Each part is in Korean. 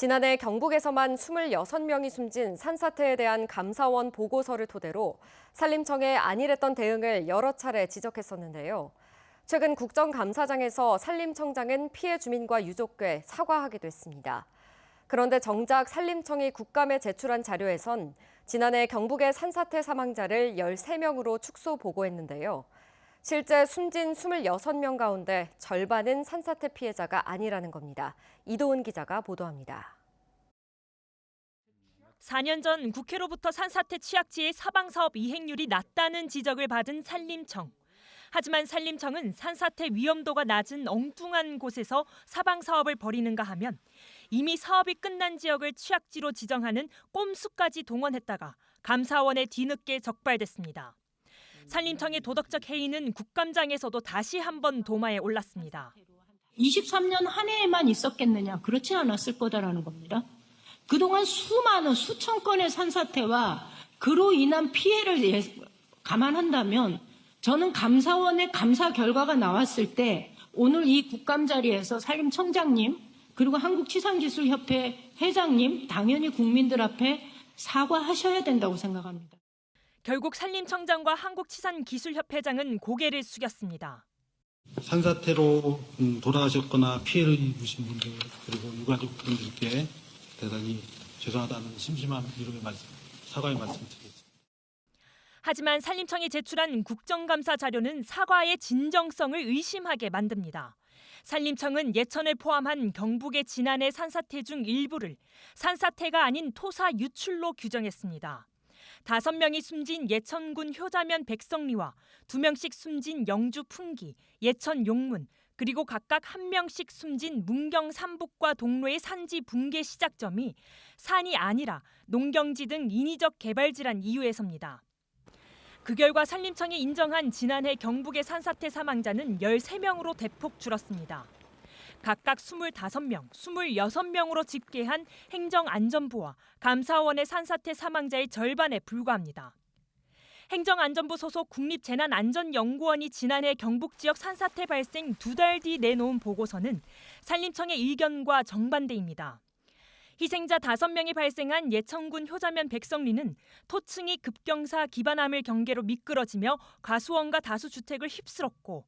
지난해 경북에서만 26명이 숨진 산사태에 대한 감사원 보고서를 토대로 산림청의 안일했던 대응을 여러 차례 지적했었는데요. 최근 국정감사장에서 산림청장은 피해 주민과 유족께 사과하기도 했습니다. 그런데 정작 산림청이 국감에 제출한 자료에선 지난해 경북의 산사태 사망자를 13명으로 축소 보고했는데요. 실제 숨진 26명 가운데 절반은 산사태 피해자가 아니라는 겁니다. 이도은 기자가 보도합니다. 4년 전 국회로부터 산사태 취약지의 사방사업 이행률이 낮다는 지적을 받은 산림청. 하지만 산림청은 산사태 위험도가 낮은 엉뚱한 곳에서 사방사업을 벌이는가 하면 이미 사업이 끝난 지역을 취약지로 지정하는 꼼수까지 동원했다가 감사원에 뒤늦게 적발됐습니다. 산림청의 도덕적 해이는 국감장에서도 다시 한번 도마에 올랐습니다. 23년 한 해에만 있었겠느냐? 그렇지 않았을 거다라는 겁니다. 그동안 수많은 수천 건의 산사태와 그로 인한 피해를 감안한다면 저는 감사원의 감사 결과가 나왔을 때 오늘 이 국감 자리에서 산림청장님 그리고 한국치산기술협회 회장님 당연히 국민들 앞에 사과하셔야 된다고 생각합니다. 결국 산림청장과 한국치산기술협회장은 고개를 숙였습니다. 산사태로 돌아가셨거나 피해를 입으신 분들 그리고 유가족 분들께 대단히 죄송하다는 심심한 위로의 말씀, 사과의 말씀드리겠습니다. 하지만 산림청이 제출한 국정감사 자료는 사과의 진정성을 의심하게 만듭니다. 산림청은 예천을 포함한 경북의 지난해 산사태 중 일부를 산사태가 아닌 토사 유출로 규정했습니다. 5명이 숨진 예천군 효자면 백성리와 2명씩 숨진 영주 풍기, 예천 용문, 그리고 각각 1명씩 숨진 문경 삼북과 동로의 산지 붕괴 시작점이 산이 아니라 농경지 등 인위적 개발지란 이유에서입니다. 그 결과 산림청이 인정한 지난해 경북의 산사태 사망자는 13명으로 대폭 줄었습니다. 각각 25명, 26명으로 집계한 행정안전부와 감사원의 산사태 사망자의 절반에 불과합니다. 행정안전부 소속 국립재난안전연구원이 지난해 경북 지역 산사태 발생 2달 뒤 내놓은 보고서는 산림청의 의견과 정반대입니다. 희생자 5명이 발생한 예천군 효자면 백성리는 토층이 급경사 기반암을 경계로 미끄러지며 과수원과 다수주택을 휩쓸었고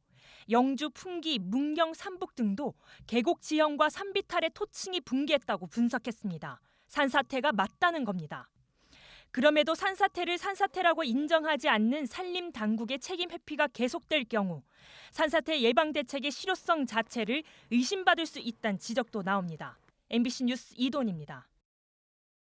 영주, 풍기, 문경, 삼북 등도 계곡 지형과 산비탈의 토층이 붕괴했다고 분석했습니다. 산사태가 맞다는 겁니다. 그럼에도 산사태를 산사태라고 인정하지 않는 산림 당국의 책임 회피가 계속될 경우 산사태 예방 대책의 실효성 자체를 의심받을 수 있다는 지적도 나옵니다. MBC 뉴스 이도은입니다.